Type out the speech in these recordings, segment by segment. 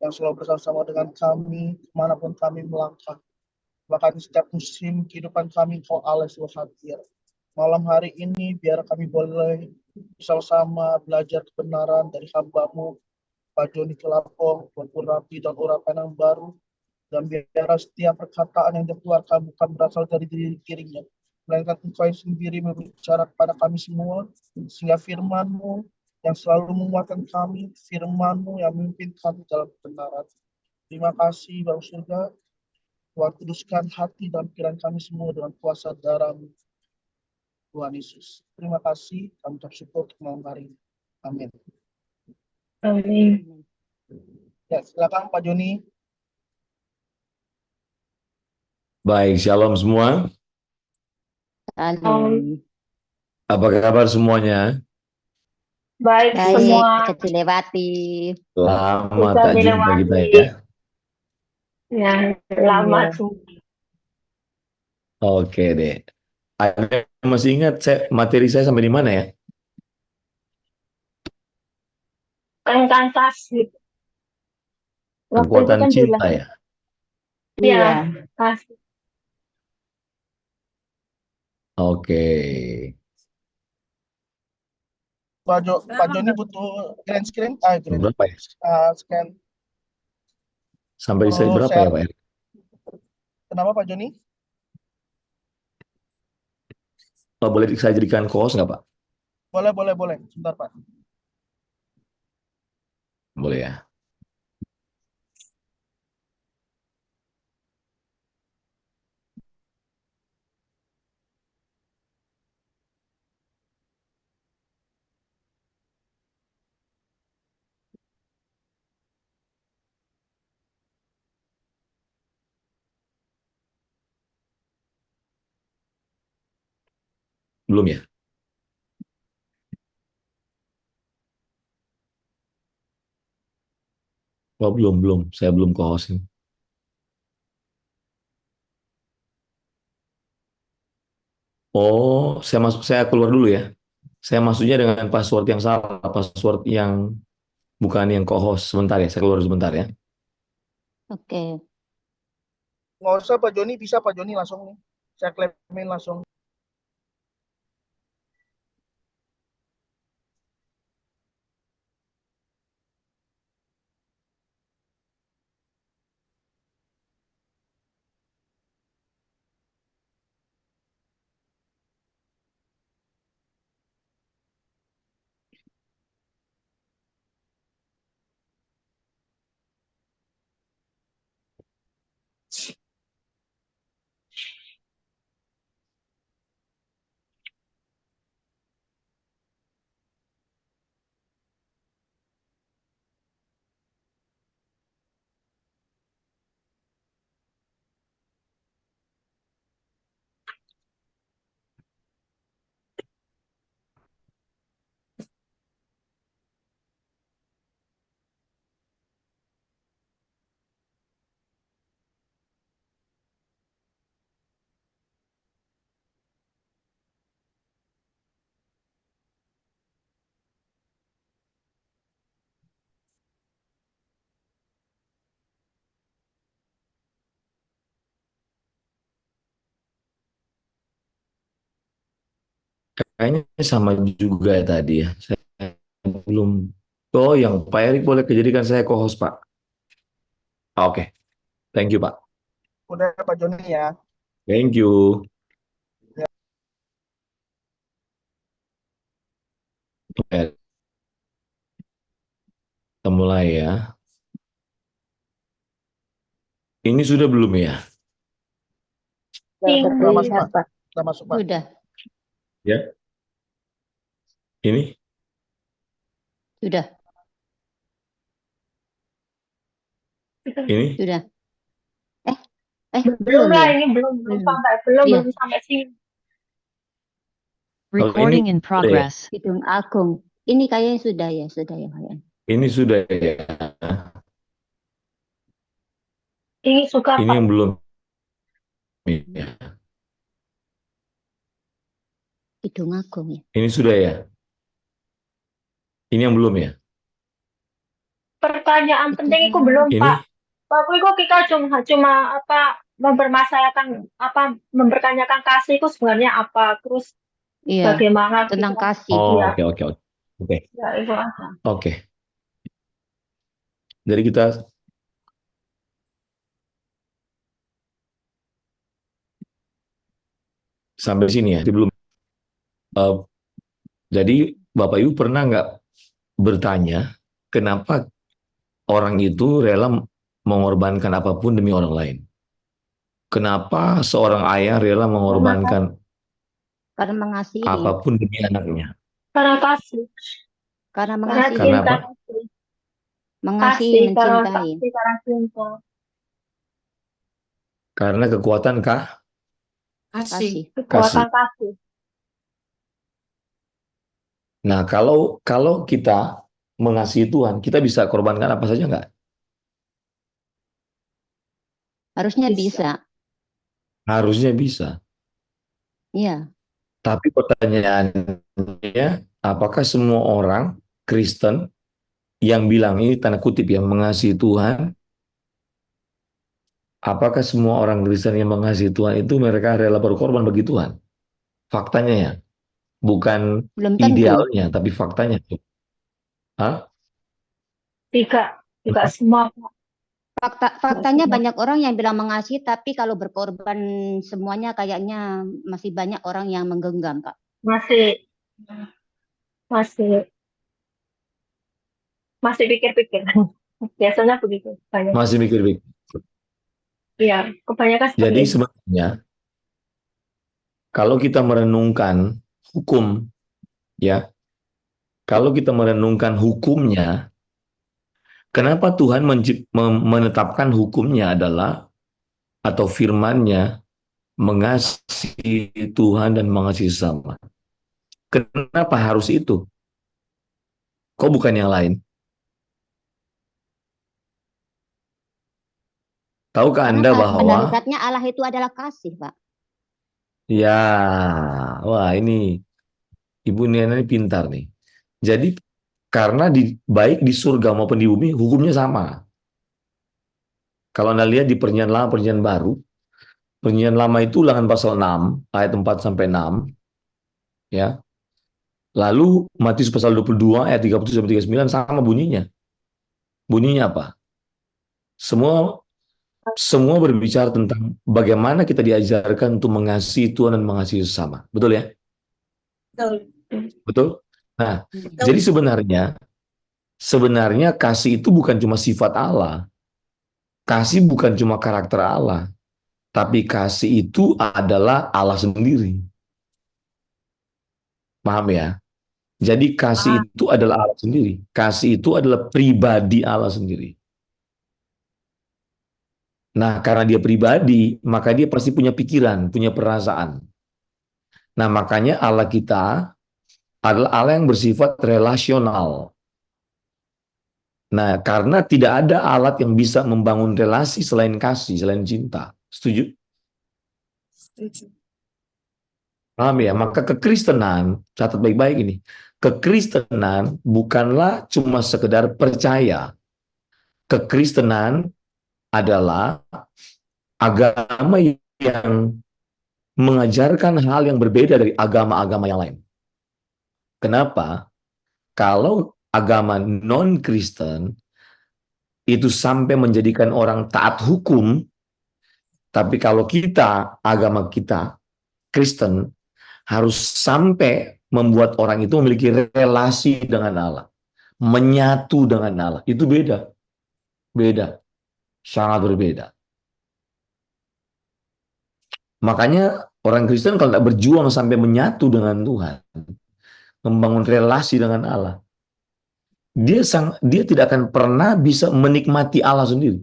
yang selalu bersama-sama dengan kami kemanapun kami melangkah. Bahkan di setiap musim kehidupan kami, Kau Allah selalu hadir. Malam hari ini biar kami boleh bersama-sama belajar kebenaran dari hamba-Mu, Pak Joni Kelapong, buat urapi dan urapan yang baru. Dan biar setiap perkataan yang dikeluarkan bukan berasal dari dirinya, melainkan Engkau yang sendiri berbicara kepada kami semua, sehingga firman-Mu yang selalu menguatkan kami, firman-Mu yang memimpin kami dalam kebenaran. Terima kasih, Bapak Surga. Tuhan kuduskan hati dan pikiran kami semua dengan kuasa darah-Mu, Tuhan Yesus. Terima kasih, kami ucap syukur untuk malam hari ini. Amin. Amin. Ya, silakan Pak Joni. Baik, shalom semua. Salam. Apa kabar semuanya? Baik Baik, semua. bisa dilewati. Lama Bisa tak jumpa kita ya. Ya, lama Iya. semua. Oke deh. Ada yang masih ingat materi saya sampai di mana ya? Tentang kasih. Waktu itu Kekuatan kan cinta jelas. ya. Ya, kasih. Oke. Pak Joni butuh green screen? Berapa ya? Scan. Sampai slide berapa ya, Pak Erik? Kenapa Pak Joni? Boleh saya jadikan co-host nggak, Pak? Boleh. Sebentar, Pak. Boleh ya. Belum ya? Oh, belum. Saya belum co-host ini. Oh, saya keluar dulu ya. Saya masuknya dengan password yang salah, password yang bukan yang co-host. Sebentar ya, saya keluar sebentar ya. Oke. Nggak usah Pak Joni, bisa Pak Joni langsung nih. Saya klaimin langsung. Kayaknya sama juga ya tadi ya. Saya belum. Oh, yang Pak Erik boleh kejadikan saya co-host, Pak. Oke. Thank you, Pak. Udah Pak Joni ya. Thank you. Oke. Kita mulai ya. Ini sudah belum ya? Udah masuk Pak. Udah masuk Pak. Sudah. Ya. Ini? Sudah. Ini? Sudah. Belum lah, ya? ini belum Belum. belum Iya. sampai sini. Recording in Sudah ya? progress. Hidung Agung. Ini kayaknya sudah ya kayaknya. Ini sudah ya. Ini suka Ini Pak. yang belum. Ya. Hidung Agung ya. Ini sudah ya. Ini yang belum ya. pertanyaan Itu penting itu dia. belum, Ini Pak. Aku itu kita cuma apa mempertanyakan kasih itu sebenarnya apa, terus Iya, bagaimana tentang kita, kasih. iya, oke oke oke. Oke. ya itu aja. Oke. Jadi kita sampai sini ya. Jadi belum. eh, jadi Bapak Ibu pernah nggak bertanya kenapa orang itu rela mengorbankan apapun demi orang lain? Kenapa seorang ayah rela Karena mengorbankan Karena mengasihi. apapun demi anaknya? karena kasih, Karena karena mengasihi. Karena cinta, apa? Mengasihi, kasih, karena mencintai. kasih, karena cinta, Karena kekuatan Kasih. kasih. kekuatan kasih. Nah, kalau kita mengasihi Tuhan, kita bisa korbankan apa saja nggak? Harusnya Bisa. bisa. Harusnya bisa. Iya. Tapi pertanyaannya, apakah semua orang Kristen yang bilang ini tanda kutip yang mengasihi Tuhan, apakah semua orang Kristen yang mengasihi Tuhan itu mereka rela berkorban bagi Tuhan? Faktanya ya, bukan Belum tentu. idealnya, tapi faktanya. Hah? Tidak semua, Pak. Faktanya banyak orang yang bilang mengasihi, tapi kalau berkorban semuanya kayaknya masih banyak orang yang menggenggam, Pak. masih masih masih pikir-pikir. Biasanya begitu, banyak. Masih mikir-mikir. Iya, kebanyakan seperti Jadi itu. sebenarnya kalau kita merenungkan hukum, ya, kalau kita merenungkan hukumnya, kenapa Tuhan menetapkan hukumnya adalah atau firman-Nya mengasihi Tuhan dan mengasihi sesama? Kenapa harus itu? Kok bukan yang lain? Tahukah Anda Karena pada bahwa hakikatnya Allah itu adalah kasih, Pak. ya, wah ini Ibu Niana ini pintar nih. Jadi karena baik di surga maupun di bumi hukumnya sama. Kalau Anda lihat di Perjanjian Lama, Perjanjian Baru, Perjanjian Lama itu Ulangan pasal 6 ayat 4 sampai 6, ya. Lalu Matius pasal 22 ayat 37 sampai 39 sama bunyinya. Bunyinya apa? Semua berbicara tentang bagaimana kita diajarkan untuk mengasihi Tuhan dan mengasihi sesama. Betul ya? Betul? Nah, jadi sebenarnya kasih itu bukan cuma sifat Allah. Kasih bukan cuma karakter Allah, tapi kasih itu adalah Allah sendiri. Paham ya? Jadi kasih itu adalah Allah sendiri. Kasih itu adalah pribadi Allah sendiri. Nah, karena dia pribadi, maka dia pasti punya pikiran, punya perasaan. Nah, makanya Allah kita adalah Allah yang bersifat relasional. Nah, karena tidak ada alat yang bisa membangun relasi selain kasih, selain cinta. Setuju? Paham ya? Maka kekristenan, catat baik-baik ini. Kekristenan bukanlah cuma sekedar percaya. Kekristenan adalah agama yang mengajarkan hal yang berbeda dari agama-agama yang lain. Kenapa? Kalau agama non-Kristen itu sampai menjadikan orang taat hukum, tapi kalau kita, agama kita, Kristen, harus sampai membuat orang itu memiliki relasi dengan Allah, menyatu dengan Allah. Itu beda. Beda. Sangat berbeda. Makanya orang Kristen kalau tidak berjuang sampai menyatu dengan Tuhan, membangun relasi dengan Allah, dia tidak akan pernah bisa menikmati Allah sendiri.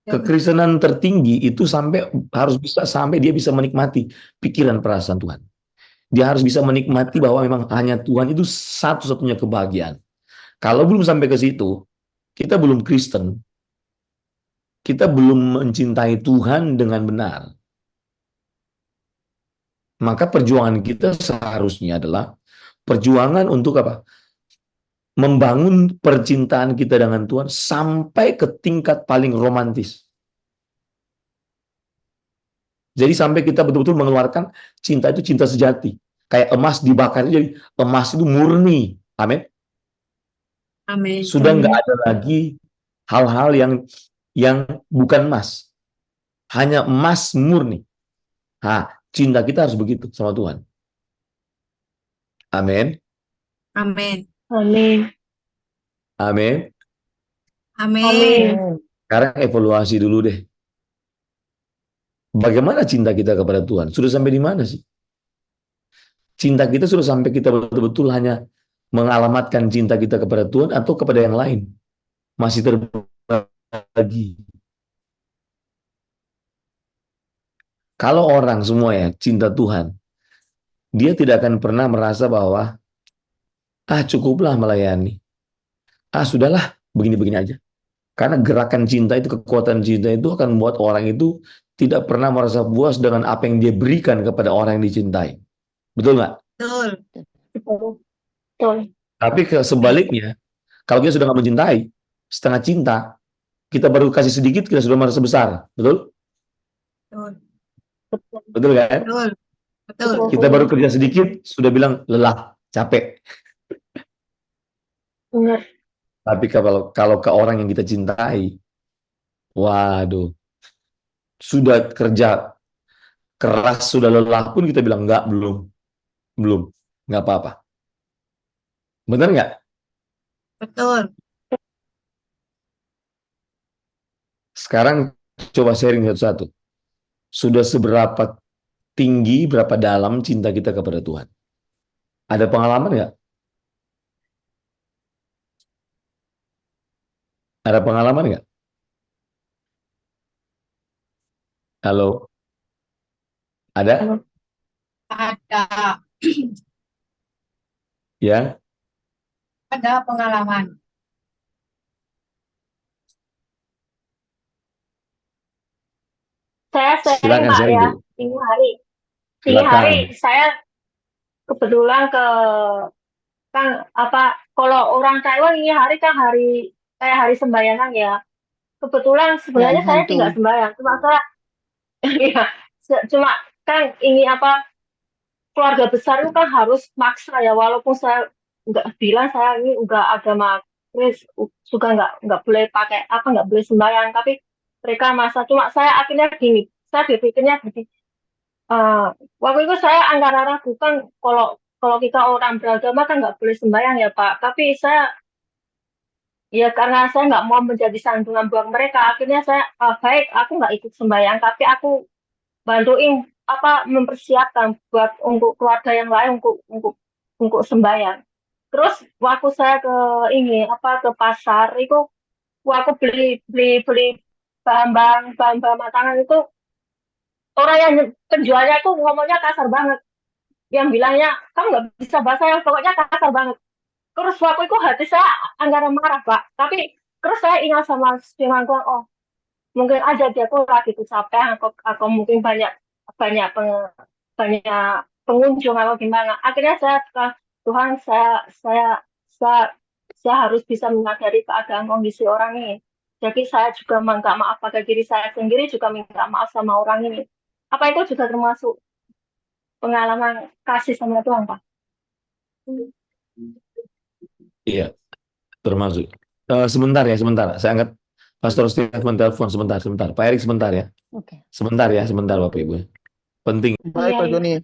Kekristenan tertinggi itu sampai dia bisa menikmati pikiran perasaan Tuhan. Dia harus bisa menikmati bahwa memang hanya Tuhan itu satu-satunya kebahagiaan. Kalau belum sampai ke situ, kita belum Kristen. Kita belum mencintai Tuhan dengan benar. Maka perjuangan kita seharusnya adalah perjuangan untuk apa? membangun percintaan kita dengan Tuhan sampai ke tingkat paling romantis. Jadi sampai kita betul-betul mengeluarkan cinta itu cinta sejati. Kayak emas dibakar, jadi emas itu murni. Amin. Amin. Sudah nggak ada lagi hal-hal yang bukan emas. Hanya emas murni. Nah, cinta kita harus begitu sama Tuhan. Amin. Amin. Amin. Amin. Amin. Amin. Sekarang evaluasi dulu deh. Bagaimana cinta kita kepada Tuhan? Sudah sampai di mana sih? Cinta kita sudah sampai kita betul-betul hanya mengalamatkan cinta kita kepada Tuhan atau kepada yang lain? Masih terbagi. Kalau orang semua ya cinta Tuhan, dia tidak akan pernah merasa bahwa cukuplah melayani. Sudahlah, begini-begini aja. Karena gerakan cinta itu, kekuatan cinta itu akan membuat orang itu tidak pernah merasa puas dengan apa yang dia berikan kepada orang yang dicintai. Betul nggak? Betul. Betul. Betul. Tapi sebaliknya, kalau kita sudah nggak mencintai, setengah cinta, kita baru kasih sedikit, kita sudah merasa besar. Betul? Betul. Betul. Betul kan? Betul. Betul. Betul. Kita baru kerja sedikit, sudah bilang lelah, capek. Benar. Tapi kalau ke orang yang kita cintai, waduh, sudah kerja keras, sudah lelah pun kita bilang enggak, belum, nggak apa-apa. Benar nggak? Betul. Sekarang coba sharing satu-satu. Sudah seberapa tinggi, berapa dalam cinta kita kepada Tuhan? Ada pengalaman nggak? Ada pengalaman nggak? Halo? Ada? Ada. Ya? Ada pengalaman. Saya sharing Silakan Pak sharing ya. dulu. Ini hari Silakan. saya kebetulan kan kalau orang Taiwan ini hari kan kayak hari sembayangan ya. Kebetulan sebenarnya Yang saya sih hantu. nggak sembahyang, cuma saya ya, cuma kan ini keluarga besar itu kan harus maksa ya, walaupun saya nggak bilang saya ini nggak agama Kris, juga nggak boleh pakai nggak boleh sembahyang, tapi mereka masa, cuma saya akhirnya gini, saya berpikirnya gini, eh, waktu itu saya anggaran ragu kan, kalau kita orang beragama kan nggak boleh sembahyang ya Pak, tapi saya ya karena saya nggak mau menjadi sandungan buat mereka, akhirnya saya baik aku nggak ikut sembahyang, tapi aku bantuin mempersiapkan buat untuk keluarga yang lain untuk sembahyang. Terus waktu saya ke pasar itu, waktu beli beli beli bahan-bahan makanan itu, orang yang penjualnya itu ngomongnya kasar banget, yang bilangnya kamu nggak bisa bahasa, yang pokoknya kasar banget. Terus waktu itu hati saya anggaran marah Pak, tapi terus saya ingat sama firman Tuhan, oh mungkin aja dia tuh lagi tuh capek, atau mungkin banyak banyak banyak pengunjung atau gimana. Akhirnya saya ke Tuhan, saya saya harus bisa menyadari keadaan kondisi orang ini. Jadi saya juga minta maaf pada diri saya sendiri, juga minta maaf sama orang ini. Apa itu juga termasuk pengalaman kasih sama Tuhan, Pak? Iya, termasuk. Sebentar ya, sebentar. Saya angkat Pastor Stephen telepon sebentar. Pak Erik sebentar ya. Oke. Sebentar ya, sebentar Bapak Ibu. Penting. Baik, Iya, Pak iya. Joni.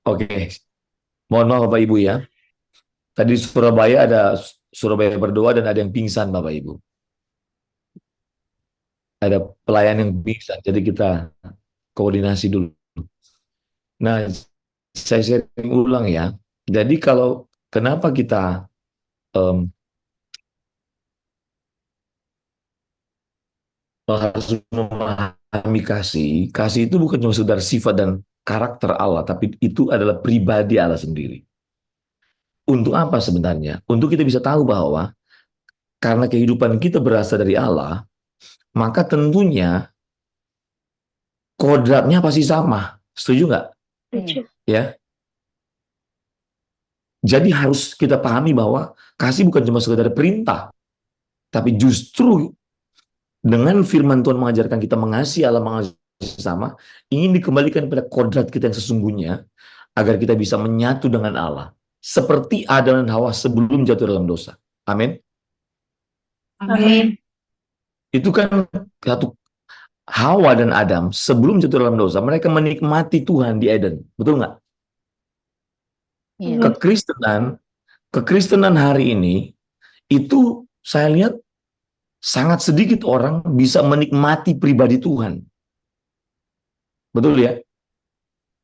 Oke, mohon maaf Bapak Ibu ya. Tadi di Surabaya ada Surabaya berdoa dan ada yang pingsan Bapak Ibu. Ada pelayan yang pingsan, jadi kita koordinasi dulu. Nah, saya sharing ulang ya. Jadi kalau kenapa kita harus memahami kasih, kasih itu bukan cuma sekedar sifat dan karakter Allah, tapi itu adalah pribadi Allah sendiri. Untuk apa sebenarnya? Untuk kita bisa tahu bahwa karena kehidupan kita berasal dari Allah, maka tentunya kodratnya pasti sama. Setuju nggak? Setuju. Ya. Jadi harus kita pahami bahwa kasih bukan cuma sekedar perintah, tapi justru dengan firman Tuhan mengajarkan kita mengasihi Allah, mengasihi sesama, ingin dikembalikan pada kodrat kita yang sesungguhnya, agar kita bisa menyatu dengan Allah. Seperti Adam dan Hawa sebelum jatuh dalam dosa. Amin. Amin. Itu kan satu, Hawa dan Adam sebelum jatuh dalam dosa, mereka menikmati Tuhan di Eden. Betul nggak? Iya. Kekristenan hari ini, itu saya lihat sangat sedikit orang bisa menikmati pribadi Tuhan. Betul ya?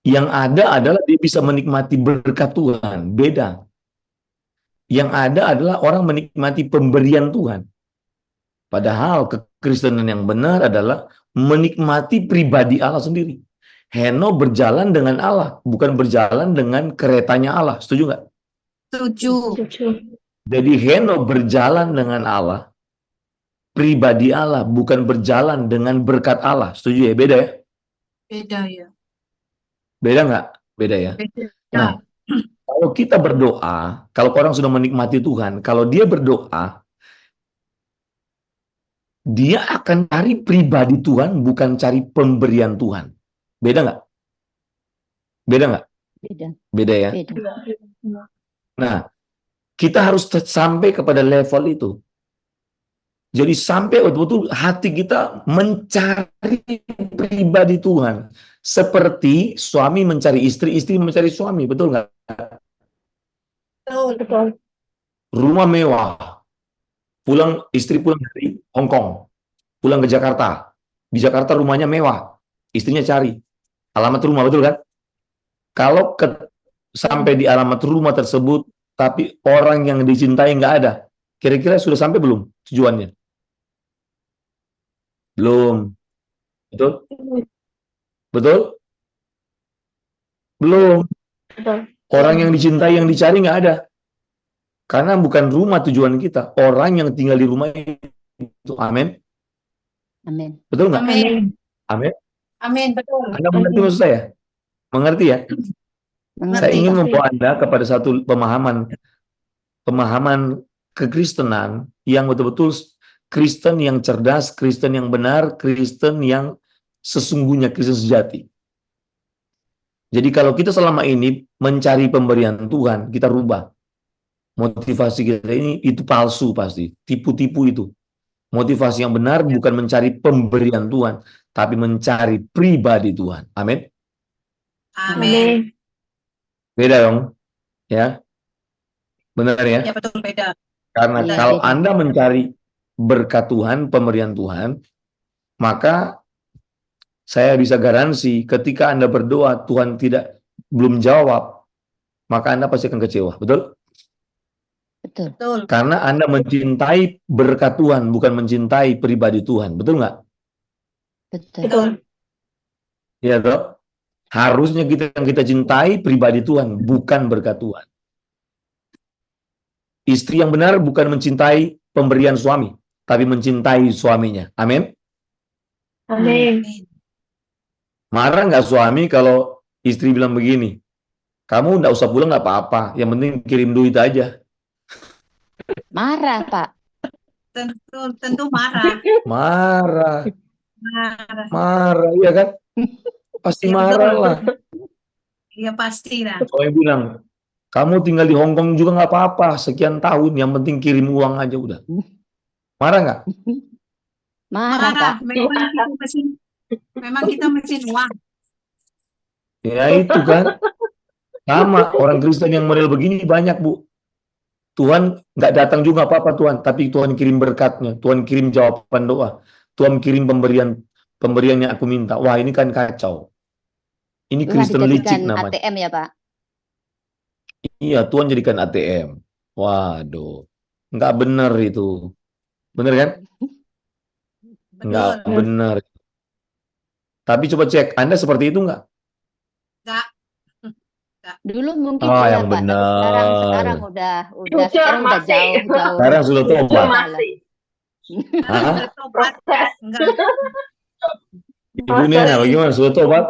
Yang ada adalah dia bisa menikmati berkat Tuhan. Beda. Yang ada adalah orang menikmati pemberian Tuhan. Padahal kekristenan yang benar adalah menikmati pribadi Allah sendiri. Henokh berjalan dengan Allah, bukan berjalan dengan keretanya Allah. Setuju nggak? Setuju. Setuju. Jadi Henokh berjalan dengan Allah, pribadi Allah, bukan berjalan dengan berkat Allah. Setuju ya? Beda ya? Beda ya. Beda nggak? Beda ya? Beda. Nah, kalau kita berdoa, kalau orang sudah menikmati Tuhan, kalau dia berdoa, dia akan cari pribadi Tuhan, bukan cari pemberian Tuhan. Beda nggak? Beda nggak? Beda. Beda ya? Beda. Nah, kita harus sampai kepada level itu. Jadi sampai betul-betul hati kita mencari pribadi Tuhan. Seperti suami mencari istri, istri mencari suami. Betul nggak? Betul. Betul. Rumah mewah. Istri pulang dari Hong Kong. Pulang ke Jakarta. Di Jakarta rumahnya mewah. Istrinya cari alamat rumah, betul kan? Kalau sampai di alamat rumah tersebut, tapi orang yang dicintai nggak ada, kira-kira sudah sampai belum tujuannya? Belum. Betul? Betul? Belum. Betul. Orang yang dicintai, yang dicari nggak ada. Karena bukan rumah tujuan kita. Orang yang tinggal di rumah itu. Amin. Amin. Betul nggak? Amin. Amin. Amin. Betul. Anda mengerti maksud saya? Mengerti ya? Saya Mengerti. ingin membawa Anda kepada satu pemahaman kekristenan yang betul-betul Kristen yang cerdas, Kristen yang benar, Kristen yang sesungguhnya, Kristen sejati. Jadi kalau kita selama ini mencari pemberian Tuhan, kita rubah. Motivasi kita ini itu palsu pasti, tipu-tipu itu. Motivasi yang benar bukan mencari pemberian Tuhan, tapi mencari pribadi Tuhan. Amin. Amin. Beda dong, ya. Benar ya? Ya betul, beda. Karena Benar. kalau Beda. Anda mencari berkat Tuhan, pemberian Tuhan, maka saya bisa garansi ketika Anda berdoa Tuhan belum jawab, maka Anda pasti akan kecewa, betul? Betul. Betul. Karena Anda mencintai berkat Tuhan, bukan mencintai pribadi Tuhan, betul nggak? Betul. Betul. Iya toh? Harusnya yang kita cintai pribadi Tuhan, bukan berkat Tuhan. Istri yang benar bukan mencintai pemberian suami, tapi mencintai suaminya. Amin. Amin. Marah nggak suami kalau istri bilang begini, kamu nggak usah pulang nggak apa-apa, yang penting kirim duit aja. Marah, Pak. Tentu marah. Marah, Marah. iya kan? Pasti Iya, marah betul. lah. Iya pasti lah. Suami bilang, kamu tinggal di Hong Kong juga nggak apa-apa, sekian tahun, yang penting kirim uang aja udah. Marah nggak? Marah, Pak. Marah. Memang kita mesin uang. Ya itu kan. Sama, orang Kristen yang model begini banyak, Bu. Tuhan nggak datang juga apa-apa Tuhan, tapi Tuhan kirim berkatnya, Tuhan kirim jawaban doa, Tuhan kirim pemberian yang aku minta. Wah, ini kan kacau. Ini Tuhan Kristen licik dijadikan namanya. ATM ya Pak. Iya, Tuhan jadikan ATM. Waduh, nggak benar itu. Benar kan? Nggak Betul. benar. Tapi coba cek, Anda seperti itu nggak? Enggak. Dulu mungkin Oh, iya yang Pak, tapi sekarang benar. udah Jujur sekarang udah masih. jauh Sekarang sudah udah Jujur tobat. salah. masih. Hah? Udah tobat. Proses. Enggak. Ibu Nena, bagaimana? Sudah tobat?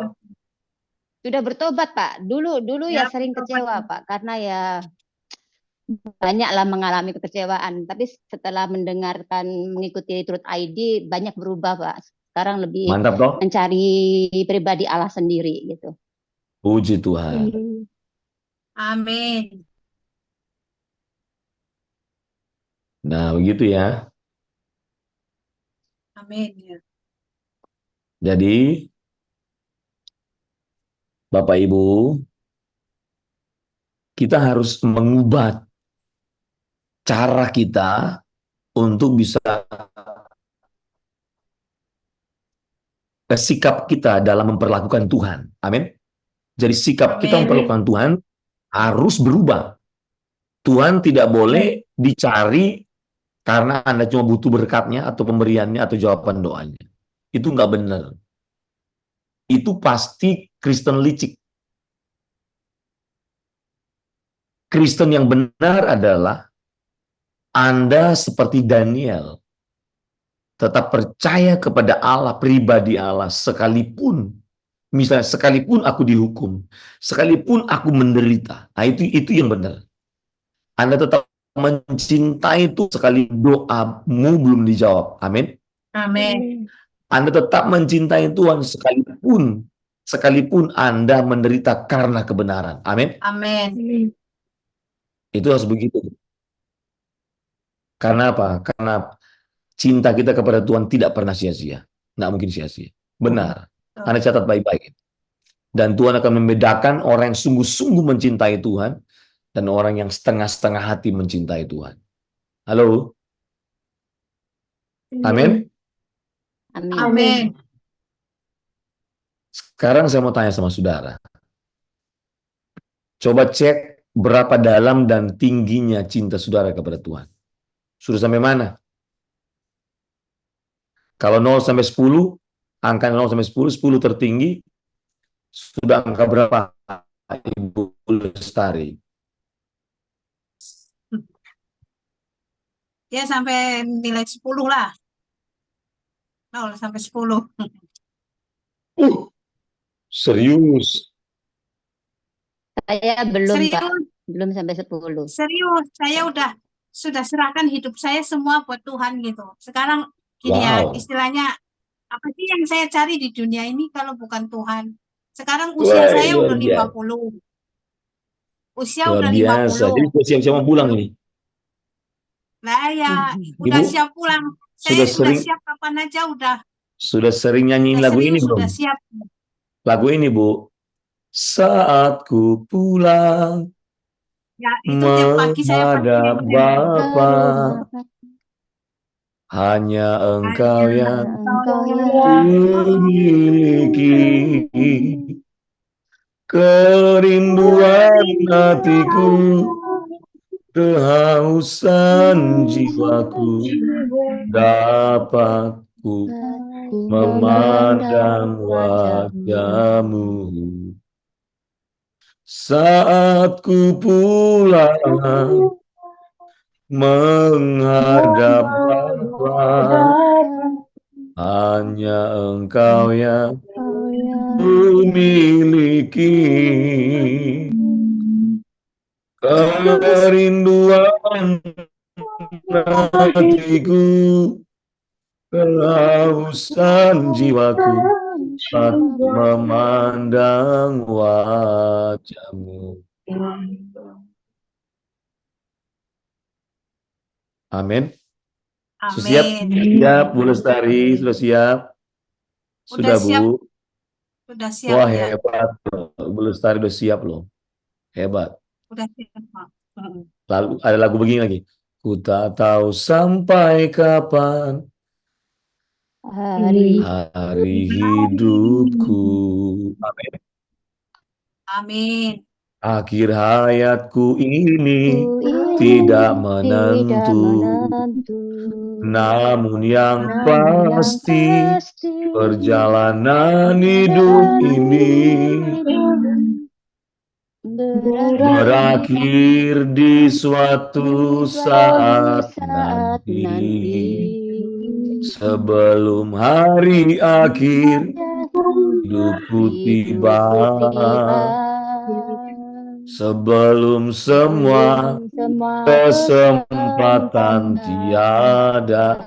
Sudah bertobat Pak. Dulu ya Ya, sering bertobat. kecewa Pak, karena ya banyaklah mengalami kekecewaan. Tapi setelah mengikuti Truth ID banyak berubah Pak. Sekarang lebih Mantap toh? mencari pribadi Allah sendiri gitu. Puji Tuhan. Amin. Nah, begitu ya. Amin. Ya. Jadi, Bapak Ibu, kita harus mengubah cara kita untuk bisa sikap kita dalam memperlakukan Tuhan. Amin. Jadi sikap kita Amin. memperlakukan Tuhan harus berubah. Tuhan tidak boleh dicari karena Anda cuma butuh berkatnya atau pemberiannya atau jawaban doanya. Itu nggak benar. Itu pasti Kristen licik. Kristen yang benar adalah Anda seperti Daniel. Tetap percaya kepada Allah, pribadi Allah, sekalipun misalnya sekalipun aku dihukum, sekalipun aku menderita. Nah, itu yang benar. Anda tetap mencintai itu sekali doamu belum dijawab. Amin. Amin. Anda tetap mencintai Tuhan sekalipun Anda menderita karena kebenaran. Amin. Amin. Itu harus begitu. Karena apa? Karena cinta kita kepada Tuhan tidak pernah sia-sia. Nggak mungkin sia-sia. Benar. Anda catat baik-baik. Dan Tuhan akan membedakan orang yang sungguh-sungguh mencintai Tuhan dan orang yang setengah-setengah hati mencintai Tuhan. Halo? Amin? Amin. Amin. Sekarang saya mau tanya sama saudara. Coba cek berapa dalam dan tingginya cinta saudara kepada Tuhan. Sudah sampai mana? Kalau 0 sampai 10, angka 0 sampai 10, 10 tertinggi, sudah angka berapa, Ibu Lestari? Ya sampai nilai 10 lah. 0 sampai 10. Serius? Saya belum Pak, Serius, belum sampai 10. serius. Saya sudah serahkan hidup saya semua buat Tuhan gitu. Sekarang gini ya, Wow. istilahnya apa sih yang saya cari di dunia ini kalau bukan Tuhan? Sekarang usia Wah, saya luar udah biasa. 50. Usia Luar udah biasa. Jadi 50. sudah siap-siap mau pulang ini. Nah ya, udah Ibu, siap pulang. sudah Saya udah sering siap kapan aja udah sering nyanyiin lagu ini serius, belum? udah siap. Lagu ini, Bu. Saat ku pulang Ya, itu tiap pagi saya pasti menghadap dengerin. Bapa, hanya Engkau Hanya yang Engkau yang ku miliki. Kerinduan hatiku, kehausan jiwaku, dapat ku memandang wajah-Mu. Saat ku pulang menghadap Bapa, hanya Engkau yang ku miliki. Kerinduan hatiku, kehausan jiwaku, saat memandang wajah-Mu. Amin. Sudah siap? Amin. Siap, Bu Lestari, sudah siap? Sudah, Udah siap, Bu. sudah siap Wah, ya. hebat. Bu Lestari udah siap loh. Hebat. Udah siap, Pak. Lalu ada lagu begini lagi. Ku tak tahu sampai kapan Hari hari hidupku. Amin. Akhir hayatku ini ku ini tidak tidak menentu. menentu. Namun yang Namun yang pasti pasti perjalanan hidup ini berakhir di suatu saat nanti. Sebelum hari akhir hidupku tiba. Sebelum semua kesempatan tiada,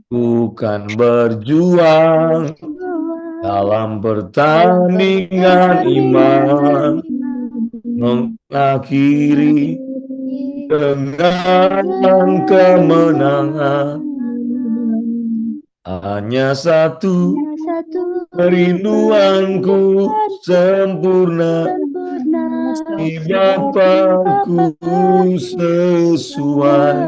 ku kan berjuang dalam pertandingan iman, mengakhiri dengan kemenangan. Hanya satu kerinduanku sempurna di Bapakku sesuai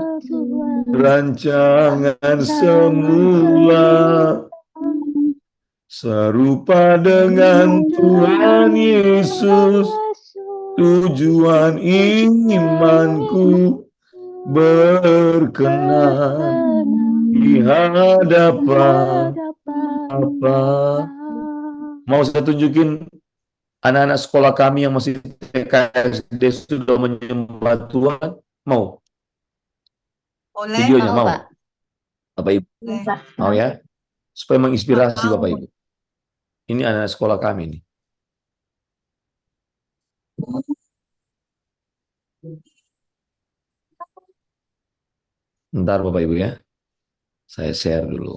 rancangan semula, serupa dengan Tuhan Yesus, tujuan imanku berkenan di hadapan apa. Mau saya tunjukin anak-anak sekolah kami yang masih TK SD sudah menyembah Tuhan? Mau? Boleh. Videonya Mau, mau? Pak. Bapak Ibu? Boleh. Mau ya? Supaya menginspirasi Mau. Bapak Ibu. Ini anak sekolah kami nih. Bentar Bapak Ibu ya. Saya share dulu.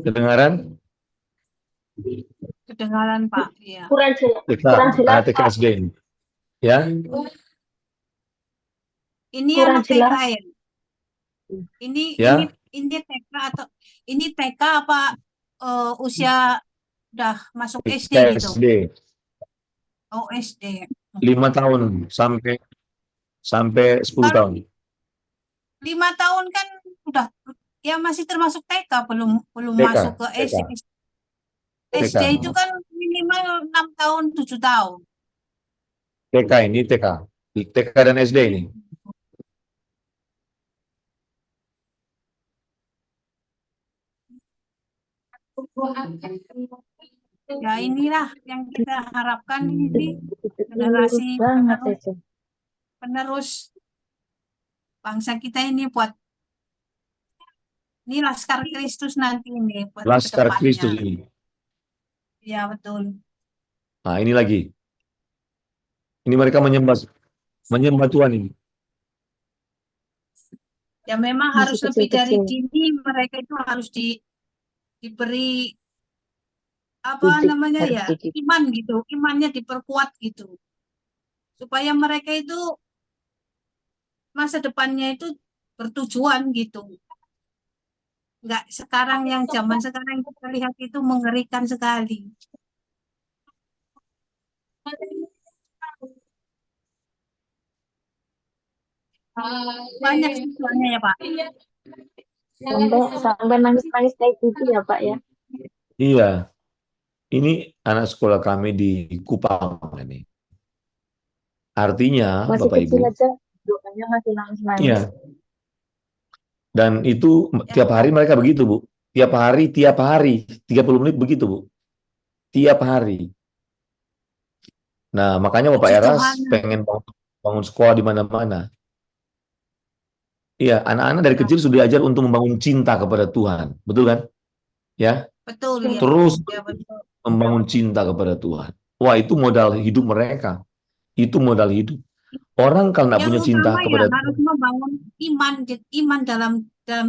Kedengaran? Kedengaran, Pak. Iya. Kurang jelas. TK, Kurang jelas, anak TK Pak. SD ini. Ya? Ini Kurang anak TK jelas. ya? Ini Ya? ini TK atau ini TK apa usia udah masuk SD TK gitu? SD. Oh, SD. 5 tahun sampai 10 tahun. 5 tahun kan udah ya masih termasuk TK, belum TK, masuk ke TK. SD. SD itu kan minimal 6 tahun, 7 tahun. TK ini TK. TK dan SD ini. Ya inilah yang kita harapkan ini generasi penerus bangsa kita ini buat ini Laskar Kristus nanti ini buat Laskar kedepannya. Kristus ini. Ya betul. Nah, ini lagi. Ini mereka menyembah Tuhan ini. Ya memang harus lebih dari dini, mereka itu harus diberi apa namanya ya, iman gitu, imannya diperkuat gitu. Supaya mereka itu masa depannya itu bertujuan gitu. Enggak sekarang yang zaman sekarang kita lihat itu mengerikan sekali. Banyak siswanya ya Pak. Sampai nangis-nangis kayak gitu ya Pak ya. Iya. Ini anak sekolah kami di Kupang ini. Artinya, Masih Bapak kecil Ibu. aja doanya masih nangis-nangis. Iya. Dan itu tiap hari mereka begitu, Bu. Tiap hari, 30 menit begitu, Bu. Tiap hari. Nah, makanya Bapak Puji Eras Tuhan. pengen bangun sekolah di mana-mana. Iya, anak-anak dari kecil sudah diajar untuk membangun cinta kepada Tuhan. Betul kan? Ya. Betul ya. Terus Ya, betul. membangun cinta kepada Tuhan. Wah, itu modal hidup mereka. Itu modal hidup. Orang kalau nggak Yang punya cinta utama kepada ya harus Tuhan. membangun iman dalam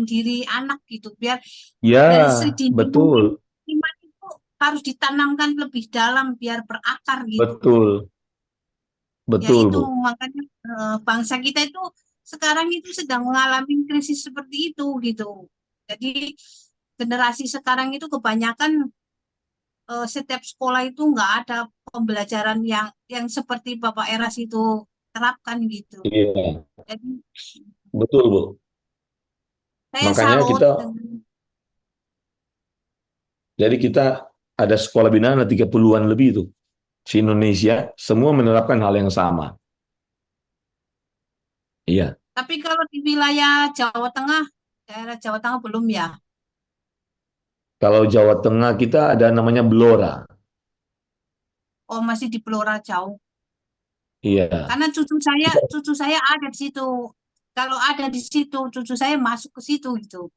diri anak gitu biar Ya, dari sedini betul. iman itu harus ditanamkan lebih dalam biar berakar gitu. Betul. Ya Betul, itu Bu. makanya bangsa kita itu sekarang itu sedang mengalami krisis seperti itu gitu. Jadi generasi sekarang itu kebanyakan setiap sekolah itu nggak ada pembelajaran yang seperti Bapak Eras itu terapkan gitu. Iya, Jadi betul, Bu. saya Makanya salut kita, dengan jadi kita ada sekolah binaan ada 30-an lebih itu. Di Indonesia, semua menerapkan hal yang sama. Iya. tapi kalau di wilayah Jawa Tengah, daerah Jawa Tengah belum ya. Kalau Jawa Tengah kita ada namanya Blora. Oh, masih di Blora jauh. Iya. Karena cucu saya ada di situ. Kalau ada di situ, cucu saya masuk ke situ gitu.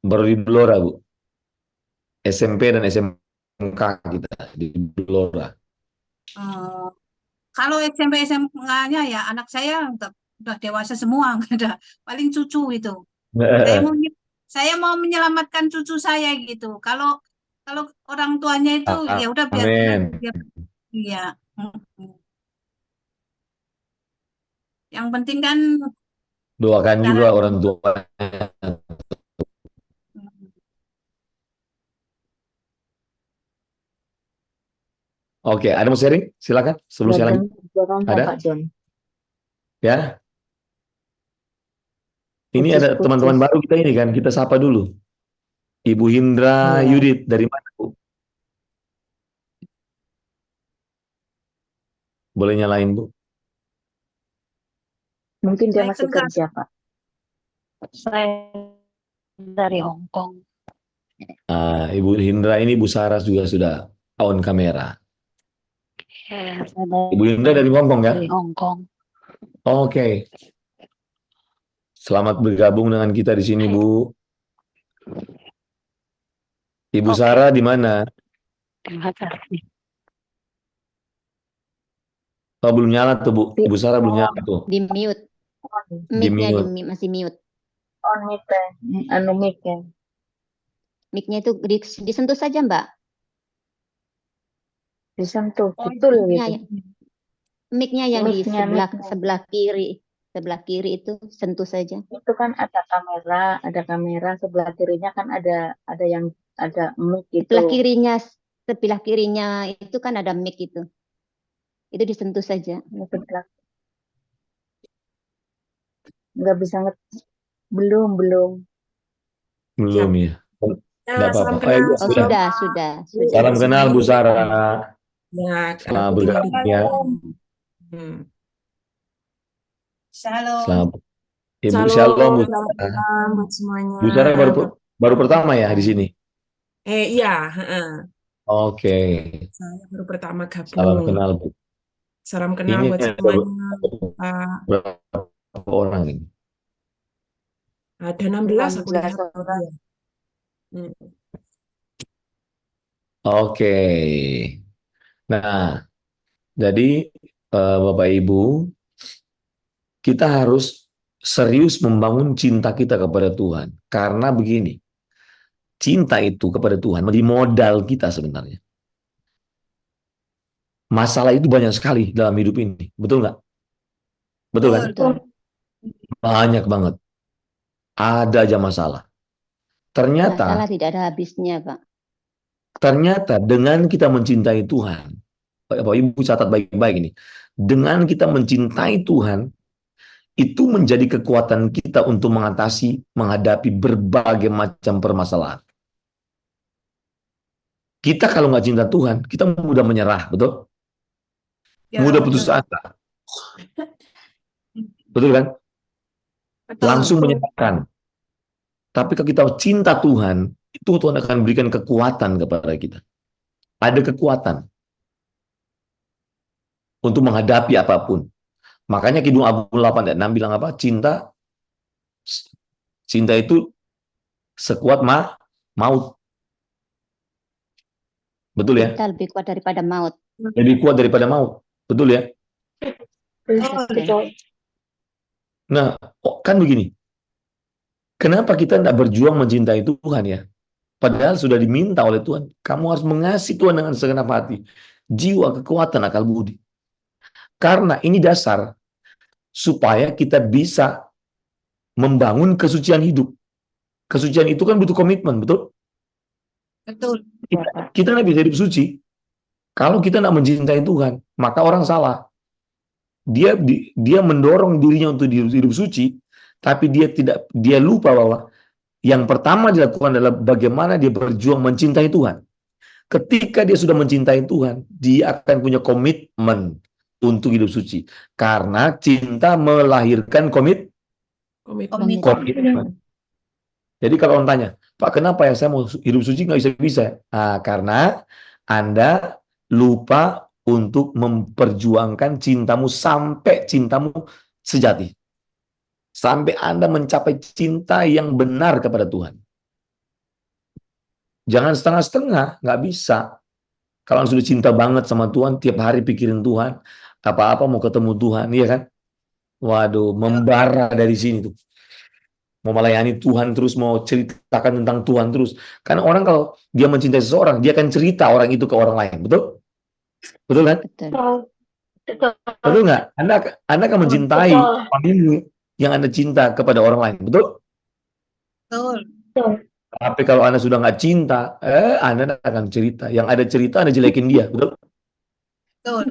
Baru di Blora, Bu. SMP dan SMK kita di Blora. Eh, kalau SMP SMA-nya ya anak saya udah dewasa semua, nggak ada. Paling cucu itu. Saya mau saya mau menyelamatkan cucu saya gitu. Kalau kalau orang tuanya itu ya udah biarkan aja Amin. dia. Iya. Mm. Yang penting kan Doakan juga sekarang orang tua. Oke, ada mau sharing? Silakan. Sebelum saya lanjut. Ada? Pak John. Ya. Ini ada Putus-putus. teman-teman baru kita ini kan. Kita sapa dulu. Ibu Hindra Iya. Yudit dari mana, Bu? Boleh nyalain, Bu? Mungkin dia masih Naikkan ke kerja, Pak. Saya dari Hong Kong. Ibu Hindra ini Bu Saras juga sudah on kamera. Saya Ibu Hindra dari Hong Kong ya? dari Hong Kong. Oke. Selamat bergabung dengan kita di sini, Bu. Ibu Oke. Sarah di mana? Terima kasih. Oh, belum nyala tuh, Bu. Ibu Sarah belum nyala tuh. Di mute. Di Mic-nya mute. masih mute. On mic ya. Anu mic ya. Mic-nya itu disentuh saja, Mbak. Disentuh. Oh, Betul Mic-nya gitu. yang, mic-nya yang di Mic-nya, sebelah mic-nya. sebelah kiri. Sebelah kiri itu sentuh saja. Itu kan ada kamera sebelah kirinya kan ada yang ada mic gitu. Sebelah kirinya itu kan ada mic itu. Itu disentuh saja. Ini sebelah. Nggak bisa belum. Belum ya. Nggak apa-apa. Salam kenal. Iya, Oh, sudah. sudah. Salam kenal, Bu Sarah. Ya, Selamat aku tinggal bergabung ya. Hmm. Shalom. Selamat. Ibu Shalom, Shalom, Bu selamat Sarah. malam buat semuanya. Bu Sarah baru pertama ya di sini. Iya, heeh. Oke. Saya baru pertama Salam gabung. kenal, Bu. Salam kenal Ini buat ada semuanya. Pak. berapa orang ini? Ada 16 aku 16 lihat. orang. Hmm. Oke. Nah, jadi Bapak Ibu, kita harus serius membangun cinta kita kepada Tuhan. Karena begini, cinta itu kepada Tuhan menjadi modal kita sebenarnya. Masalah itu banyak sekali dalam hidup ini. Betul nggak? Betul kan? Betul. Banyak banget. Ada aja masalah. Masalah tidak ada habisnya, Pak. Ternyata dengan kita mencintai Tuhan, Bapak Ibu catat baik-baik ini. Dengan kita mencintai Tuhan, itu menjadi kekuatan kita untuk menghadapi berbagai macam permasalahan. Kita kalau nggak cinta Tuhan, kita mudah menyerah, betul? Ya, Mudah putus asa. Betul kan? betul. Langsung menyerahkan. Tapi kalau kita cinta Tuhan, itu Tuhan akan berikan kekuatan kepada kita. Ada kekuatan untuk menghadapi apapun. Makanya Kidung Agung 8 ayat 6 bilang apa? Cinta itu sekuat maut. Betul ya? Cinta lebih kuat daripada maut. Lebih kuat daripada maut. Betul ya? Betul. Nah, kan begini. Kenapa kita tidak berjuang mencintai Tuhan ya? Padahal sudah diminta oleh Tuhan. Kamu harus mengasihi Tuhan dengan segenap hati. Jiwa, kekuatan, akal budi. Karena ini dasar supaya kita bisa membangun kesucian hidup. kesucian itu kan butuh komitmen, betul? Betul. Kita nggak bisa hidup suci kalau kita nggak mencintai Tuhan. Maka orang salah. Dia mendorong dirinya untuk hidup suci, tapi dia lupa bahwa yang pertama dilakukan adalah bagaimana dia berjuang mencintai Tuhan. Ketika dia sudah mencintai Tuhan, dia akan punya komitmen untuk hidup suci. Karena cinta melahirkan komitmen. Jadi kalau orang tanya, Pak, kenapa ya saya mau hidup suci nggak bisa-bisa? Nah, karena Anda lupa untuk memperjuangkan cintamu sampai cintamu sejati. Sampai Anda mencapai cinta yang benar kepada Tuhan. Jangan setengah-setengah, nggak bisa. Kalau sudah cinta banget sama Tuhan, tiap hari pikirin Tuhan, apa-apa mau ketemu Tuhan, iya kan? Waduh, membara dari sini tuh. Mau melayani Tuhan terus, mau ceritakan tentang Tuhan terus. Karena orang kalau dia mencintai seseorang, dia akan cerita orang itu ke orang lain, betul? Betul kan? Betul nggak? Anda akan mencintai suamimu yang Anda cinta kepada orang lain, betul? Betul. Tapi kalau Anda sudah nggak cinta, Anda akan cerita. Yang ada cerita, Anda jelekin dia, betul? Betul.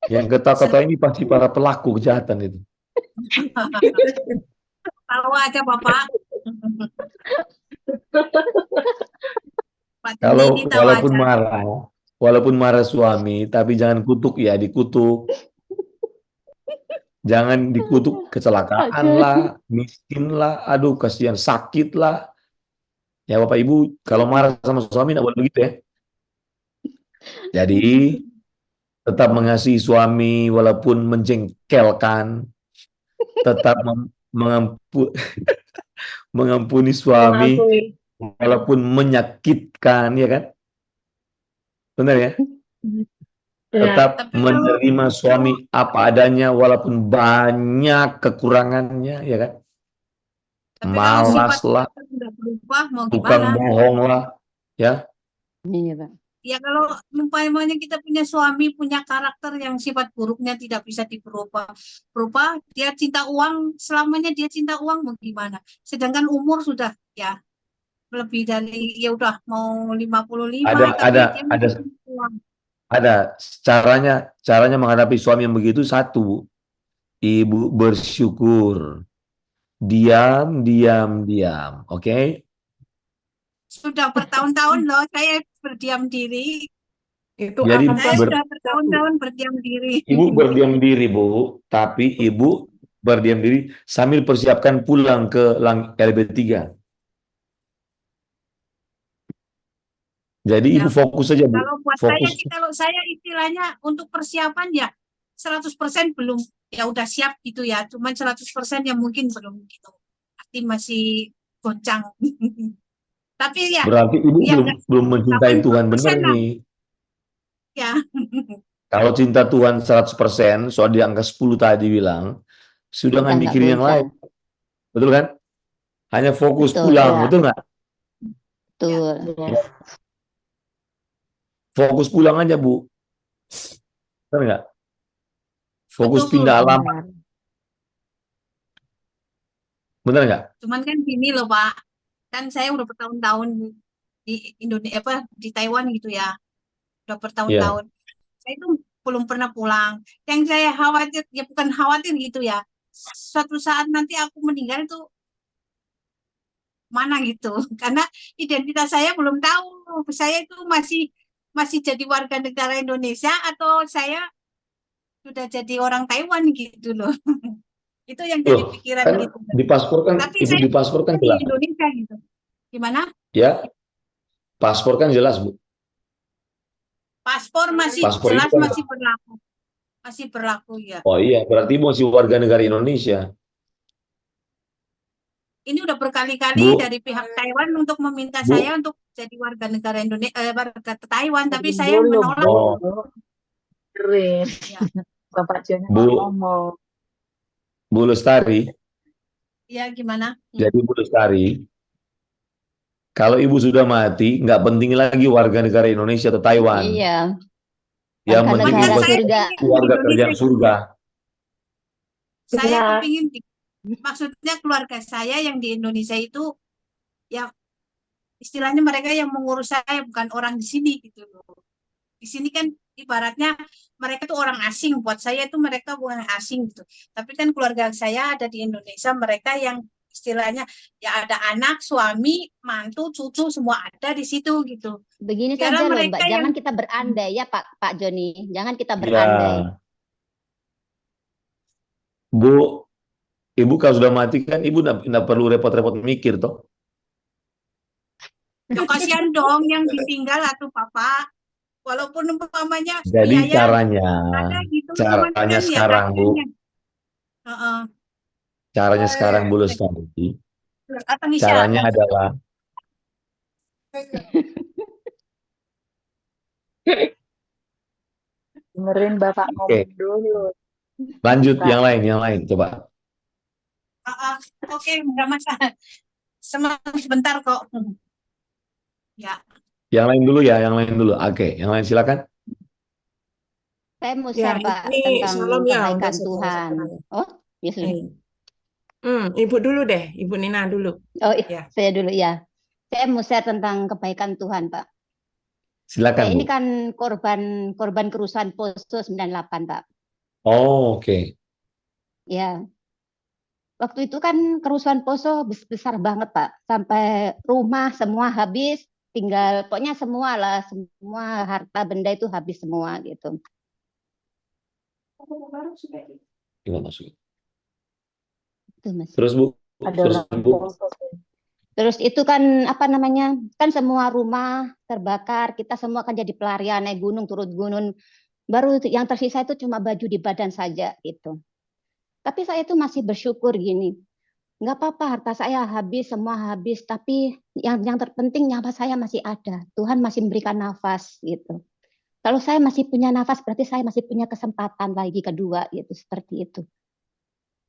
Yang kata-kata ini pasti para pelaku kejahatan itu. Tahu aja Bapak. Pak Kalau Tini tahu walaupun marah suami, tapi jangan kutuk ya, dikutuk. Jangan dikutuk kecelakaan lah, miskin lah, aduh kasihan sakit lah. Ya Bapak Ibu, kalau marah sama suami tidak boleh begitu ya. Jadi tetap mengasihi suami walaupun menjengkelkan, tetap mengampuni suami walaupun menyakitkan, ya kan? Benar ya? Tetap menerima suami apa adanya walaupun banyak kekurangannya, ya kan? Malas lah, tukang bohong lah, ya. Iya, Pak. Ya kalau umpamanya kita punya suami punya karakter yang sifat buruknya tidak bisa berubah, dia cinta uang, selamanya dia cinta uang mau gimana? Sedangkan umur sudah ya lebih dari ya udah mau 55 ada caranya menghadapi suami yang begitu. Satu, Ibu bersyukur, diam, oke? Sudah bertahun-tahun loh saya berdiam diri. Jadi sudah bertahun-tahun berdiam diri. Ibu berdiam diri, Bu, tapi Ibu berdiam diri sambil persiapkan pulang ke LB3. Jadi Ibu fokus saja, Bu. Kalau buat kalau saya istilahnya untuk persiapan ya 100% belum, ya udah siap gitu ya. Cuman 100% yang mungkin belum gitu. Arti masih goncang. Tapi ya berarti Ibu belum mencintai Tuhan benar nih. Ya. Kalau cinta Tuhan 100%, soal di angka 10 tadi bilang, sudah nggak mikirin yang lain. Betul kan? Hanya fokus pulang, betul nggak? Betul. Ya. Fokus pulang aja, Bu. Benar nggak? Fokus pindah alamat. Benar nggak? Cuman kan gini loh, Pak. Kan saya udah bertahun-tahun di Indonesia, di Taiwan gitu ya. Udah bertahun-tahun. Saya itu belum pernah pulang. Yang saya khawatir, ya bukan khawatir gitu ya. Suatu saat nanti aku meninggal itu mana gitu. Karena identitas saya belum tahu. Saya itu masih jadi warga negara Indonesia atau saya sudah jadi orang Taiwan gitu loh. Itu yang jadi pikiran kan gitu. Di paspor kan, tapi Ibu di paspor kan di jelas. Indonesia gitu. Gimana? Ya, paspor kan jelas, Bu. Paspor masih Paspor jelas kan masih berlaku. Masih berlaku ya. Oh iya, berarti masih warga negara Indonesia. Ini udah berkali-kali dari pihak Taiwan untuk meminta saya untuk jadi warga negara Indonesia, warga Taiwan, tapi saya menolak. Keren. Ya. Bapak Jonya ngomong. Bu Lestari. Ya, gimana? Jadi Bu Lestari, kalau Ibu sudah mati, nggak penting lagi warga negara Indonesia atau Taiwan. Iya. Yang penting surga. keluarga kerjaan surga. Saya kepingin maksudnya keluarga saya yang di Indonesia itu ya istilahnya mereka yang mengurus saya, bukan orang di sini gitu loh. Di sini kan ibaratnya mereka tuh orang asing, buat saya itu mereka bukan asing gitu. Tapi kan keluarga saya ada di Indonesia, mereka yang istilahnya ya ada anak, suami, mantu, cucu semua ada di situ gitu. Begini Biarlah saja loh mereka Mbak, yang jangan kita berandai ya Pak Joni, jangan kita berandai. Ya, Bu, Ibu kalau sudah mati kan Ibu nggak perlu repot-repot mikir toh. ya kasihan dong yang ditinggal atau papa. Walaupun umpamanya Jadi biaya caranya ada gitu, cuman kan ya sekarang Bu, kasihannya. Heeh. caranya sekarang Bu Lestari, Atau Nisha. caranya adalah Dengerin Bapak oke, ngomong dulu. lanjut Kak. yang lain coba. Oke, nggak masalah. Sebentar kok. Ya. Yang lain dulu ya, yang lain dulu. Oke, yang lain silakan. Saya mau Ya, share Pak ini tentang salam ya, udah kebaikan selesai Tuhan. sekarang. Oh, ya sudah. Ibu dulu deh, Ibu Nina dulu. Oh, Ya. saya dulu ya. Saya mau share tentang kebaikan Tuhan, Pak. Silakan Saya Bu. ini kan korban kerusuhan Poso 98, Pak. Oh, oke. Ya. Waktu itu kan kerusuhan Poso besar banget, Pak. Sampai rumah semua habis, tinggal pokoknya semua lah, semua harta benda itu habis semua gitu. Gimana masuk? Itu Mas. Terus Bu, terus Ada Bu. Terus itu kan apa namanya? Kan semua rumah terbakar, kita semua kan jadi pelarian naik gunung, turun gunung. Baru yang tersisa itu cuma baju di badan saja gitu. Tapi saya itu masih bersyukur gini. Nggak apa-apa harta saya habis, semua habis, tapi yang terpenting nyawa saya masih ada. Tuhan masih memberikan nafas gitu. Kalau saya masih punya nafas berarti saya masih punya kesempatan lagi kedua gitu, seperti itu.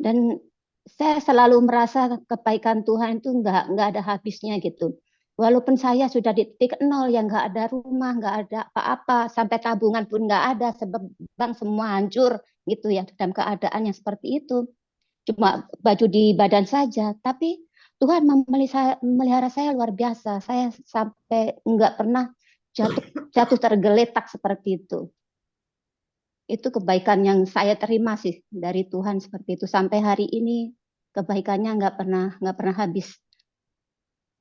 Dan saya selalu merasa kebaikan Tuhan itu nggak ada habisnya gitu. Walaupun saya sudah di titik nol, yang nggak ada rumah, nggak ada apa-apa, sampai tabungan pun nggak ada, sebab bank semua hancur gitu ya, dalam keadaan yang seperti itu. Cuma baju di badan saja, tapi Tuhan memelihara saya luar biasa. Saya sampai nggak pernah jatuh tergeletak seperti itu. Itu kebaikan yang saya terima sih dari Tuhan seperti itu. Sampai hari ini kebaikannya nggak pernah habis.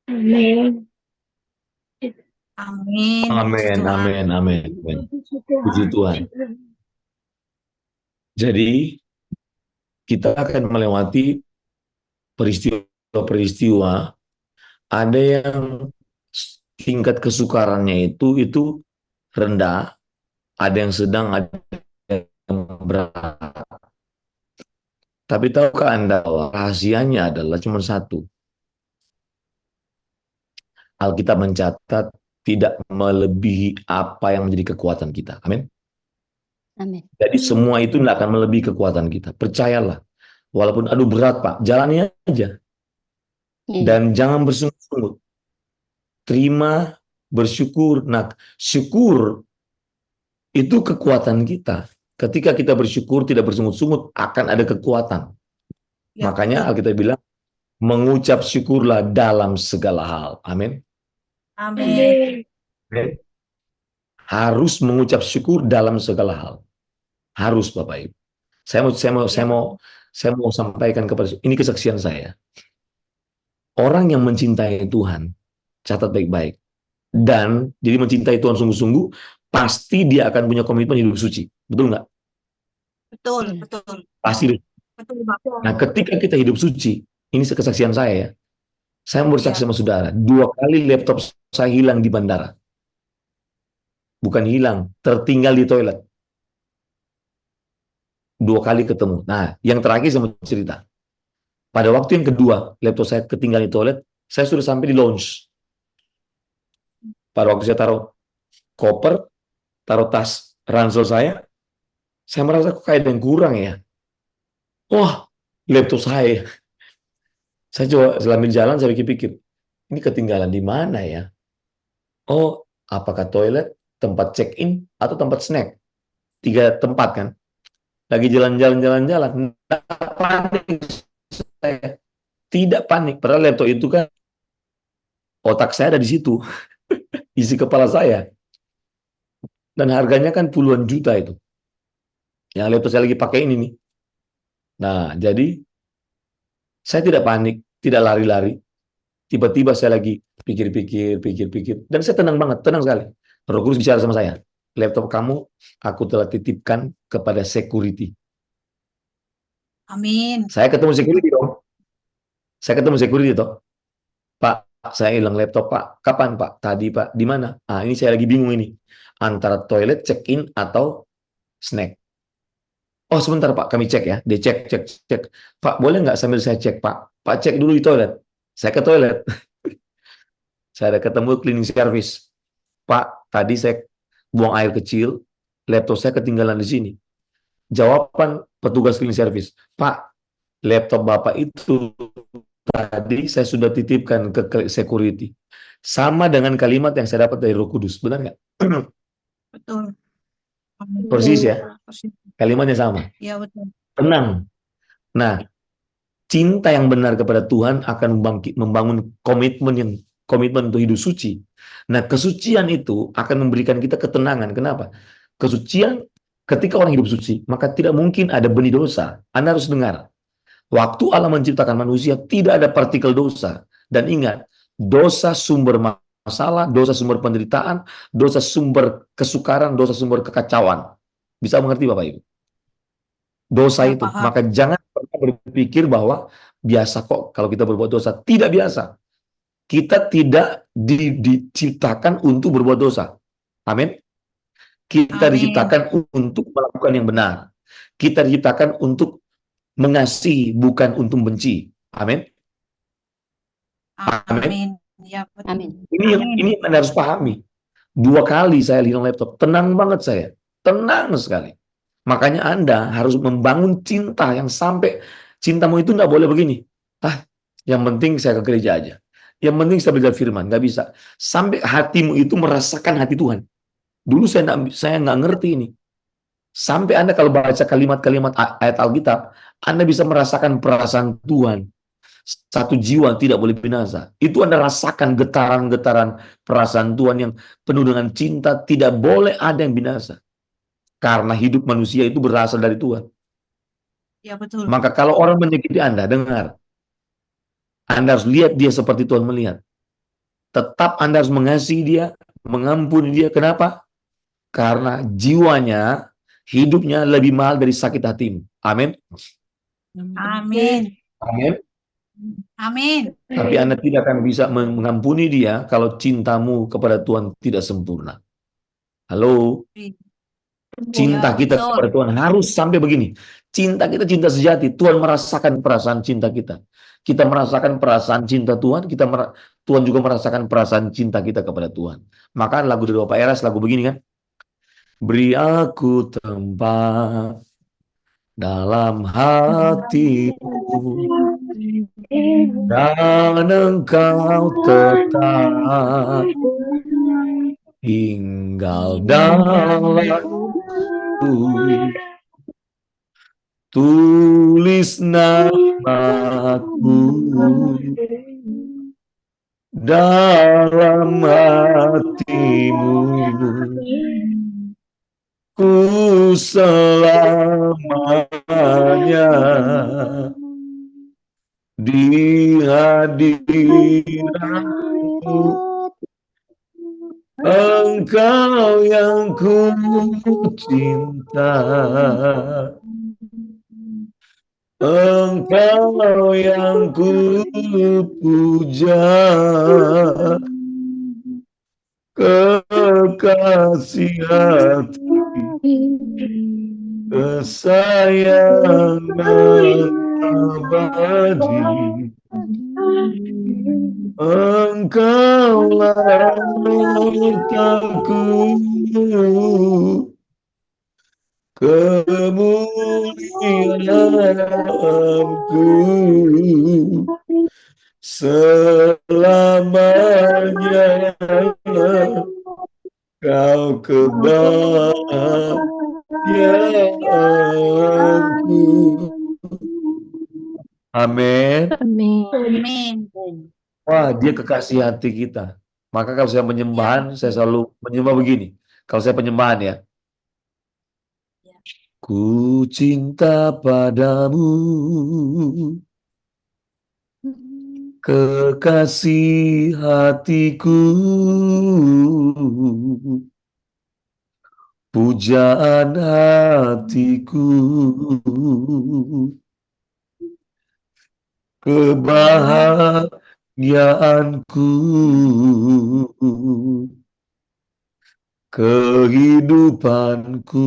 Amin. Amin. Amin, amin, amin. Puji Tuhan. Jadi kita akan melewati peristiwa-peristiwa, ada yang tingkat kesukarannya itu rendah, ada yang sedang, ada yang berat. Tapi tahukah Anda bahwa rahasianya adalah cuma satu. Alkitab mencatat tidak melebihi apa yang menjadi kekuatan kita. Amin. Amin. Jadi semua itu tidak akan melebihi kekuatan kita. Percayalah. Walaupun aduh berat Pak, jalani aja. Dan jangan bersungut-sungut. Terima, bersyukur. Nah, syukur itu kekuatan kita. Ketika kita bersyukur, tidak bersungut-sungut, akan ada kekuatan. Ya, Makanya betul. Alkitab bilang, mengucap syukurlah dalam segala hal. Amin. Amin. Harus mengucap syukur dalam segala hal. Harus Bapak Ibu. Saya mau sampaikan kepada ini kesaksian saya. Orang yang mencintai Tuhan, catat baik-baik. Dan jadi mencintai Tuhan sungguh-sungguh, pasti dia akan punya komitmen hidup suci. Betul nggak? Betul, betul. Pasti. Betul, Bapak. Nah, ketika kita hidup suci, ini kesaksian saya ya. Saya mau bersaksi Ya. sama saudara, 2 kali laptop saya hilang di bandara. Bukan hilang, tertinggal di toilet. 2 kali ketemu. Nah, yang terakhir saya mau cerita. Pada waktu yang kedua, laptop saya ketinggalan di toilet, saya sudah sampai di lounge. Pada waktu saya taruh koper, taruh tas ransel saya merasa kok kayak ada yang kurang ya. Wah, laptop saya. Saya coba sambil jalan, saya pikir-pikir, ini ketinggalan di mana ya? Oh, apakah toilet, tempat check-in, atau tempat snack? 3 tempat kan? Lagi jalan-jalan, panik Tidak panik, padahal laptop itu kan otak saya ada di situ, isi kepala saya. Dan harganya kan puluhan juta itu. Yang laptop saya lagi pakai ini nih. Nah, jadi saya tidak panik, tidak lari-lari. Tiba-tiba saya lagi pikir-pikir, dan saya tenang banget, tenang sekali. Roh Kudus bicara sama saya, laptop kamu aku telah titipkan kepada security. Amin. Saya ketemu security dong. Saya ketemu security toh. Pak, saya hilang laptop Pak. Kapan Pak? Tadi Pak. Di mana? Ah, ini saya lagi bingung ini. Antara toilet check-in atau snack. Oh sebentar Pak, kami cek ya. Dia cek. Pak, boleh nggak sambil saya cek Pak? Pak cek dulu di toilet. Saya ke toilet. Saya ada ketemu cleaning service. Pak, tadi saya buang air kecil, laptop saya ketinggalan di sini. Jawaban petugas cleaning service, Pak, laptop Bapak itu tadi saya sudah titipkan ke security. Sama dengan kalimat yang saya dapat dari Roh Kudus, benar nggak? Betul. Amin. Persis ya, Persis. kalimatnya sama. Ya betul. Tenang. Nah, cinta yang benar kepada Tuhan akan membangun komitmen untuk hidup suci. Nah, kesucian itu akan memberikan kita ketenangan. Kenapa? Kesucian, ketika orang hidup suci, maka tidak mungkin ada benih dosa. Anda harus dengar. Waktu Allah menciptakan manusia, tidak ada partikel dosa. Dan ingat, dosa sumber masalah, dosa sumber penderitaan, dosa sumber kesukaran, dosa sumber kekacauan. Bisa mengerti Bapak Ibu? Dosa Ya, itu. paham. Maka jangan pernah berpikir bahwa biasa kok kalau kita berbuat dosa. Tidak biasa. Kita tidak diciptakan untuk berbuat dosa. Amin. Kita Amin. diciptakan untuk melakukan yang benar. Kita diciptakan untuk mengasihi, bukan untuk benci. Amin. Amin. Amin. Ya betul. Amin. Ini Anda harus pahami. 2 kali saya hilang laptop, tenang banget saya. Tenang sekali. Makanya Anda harus membangun cinta yang sampai cintamu itu nggak boleh begini. Yang penting saya ke gereja aja. Yang penting saya belajar firman, nggak bisa. Sampai hatimu itu merasakan hati Tuhan. Dulu saya nggak ngerti ini. Sampai Anda kalau baca kalimat-kalimat ayat Alkitab, Anda bisa merasakan perasaan Tuhan. Satu jiwa tidak boleh binasa. Itu Anda rasakan getaran-getaran perasaan Tuhan yang penuh dengan cinta. Tidak boleh ada yang binasa. Karena hidup manusia itu berasal dari Tuhan. Ya betul. Maka kalau orang menyakiti Anda, dengar. Anda harus lihat dia seperti Tuhan melihat. Tetap Anda harus mengasihi dia, mengampuni dia. Kenapa? Karena jiwanya, hidupnya lebih mahal dari sakit hatimu. Amin. Amin. Amin. Amin. Tapi Anda tidak akan bisa mengampuni dia kalau cintamu kepada Tuhan tidak sempurna. Halo? Cinta Ya, kita betul. kepada Tuhan harus sampai begini. Cinta kita cinta sejati. Tuhan merasakan perasaan cinta kita. Kita merasakan perasaan cinta Tuhan. Tuhan juga merasakan perasaan cinta kita kepada Tuhan. Maka lagu dari Bapak Eras, lagu begini kan. Beri aku tempat dalam hatimu, dan engkau tetap tinggal dalamku. Tulis namaku dalam hatimu, ku selamanya di hadiratmu. Engkau yang ku cinta, engkau yang ku puja, kekasih hati, kesayangan abadi. Engkaulah Tuhanku, kemuliaanku, selamanya kau kebahagiaanku. Amin. Amin. Wah, dia kekasih hati kita. Maka kalau saya penyembahan, saya selalu menyembah begini. Kalau saya penyembahan ya. Ya. Ku cinta padamu, kekasih hatiku, pujaan hatiku, kebahagiaanku, kehidupanku,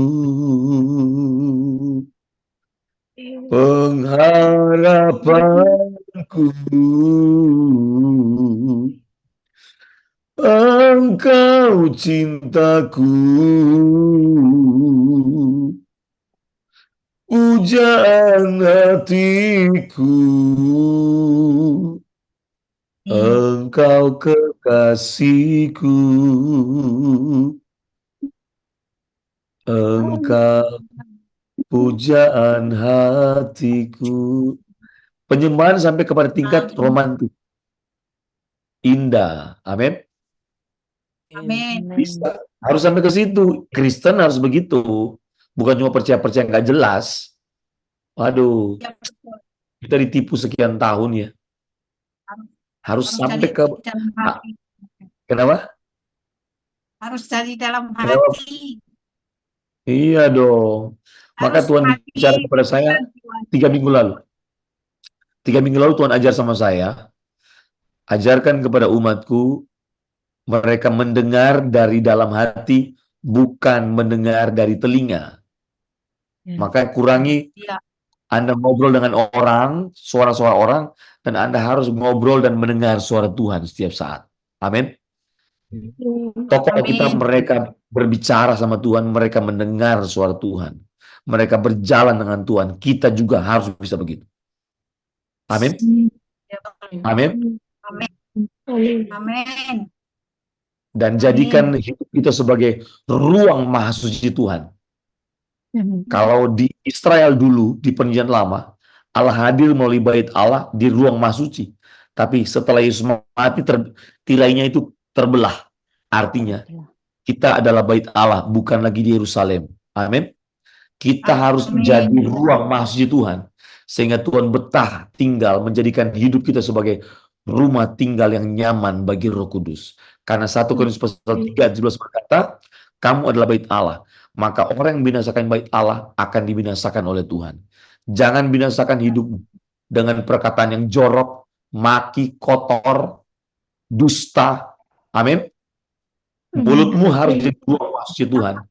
pengharapanku, engkau cintaku, pujaan hatiku, engkau kekasihku, engkau pujaan hatiku. Penyembahan sampai kepada tingkat romantis, indah. Amin. Amin. Bisa. Harus sampai ke situ. Kristen harus begitu. Bukan cuma percaya-percaya nggak jelas. Waduh, Ya, betul. kita ditipu sekian tahun ya. Harus sampai dari ke... dalam hati. Kenapa? Harus dari dalam Kenapa? hati. Iya dong. Maka Harus Tuhan hati, bicara kepada saya pikiran, 3 minggu lalu. 3 minggu lalu Tuhan ajar sama saya, ajarkan kepada umatku, mereka mendengar dari dalam hati, bukan mendengar dari telinga. Maka kurangi Ya. Anda ngobrol dengan orang, suara-suara orang, dan Anda harus ngobrol dan mendengar suara Tuhan setiap saat. Amin. Tokoh kita, Amin. mereka berbicara sama Tuhan, mereka mendengar suara Tuhan. Mereka berjalan dengan Tuhan. Kita juga harus bisa begitu. Amin. Ya, betul. Amin. Amin. Amin. Amin. Dan jadikan hidup kita sebagai ruang maha suci Tuhan. Kalau di Israel dulu, di Perjanjian Lama, Allah hadir melalui bait Allah di ruang maha suci. Tapi setelah Yesus mati, tirainya itu terbelah. Artinya, kita adalah bait Allah, bukan lagi di Yerusalem. Amin. Kita harus menjadi ruang maha suci Tuhan. Sehingga Tuhan betah tinggal, menjadikan hidup kita sebagai rumah tinggal yang nyaman bagi Roh Kudus. Karena 1 Korintus pasal 3:17 berkata, kamu adalah bait Allah. Maka orang yang binasakan bait Allah akan dibinasakan oleh Tuhan. Jangan binasakan hidup dengan perkataan yang jorok, maki, kotor, dusta. Amin. Mulutmu harus jadi ruang masjid Tuhan.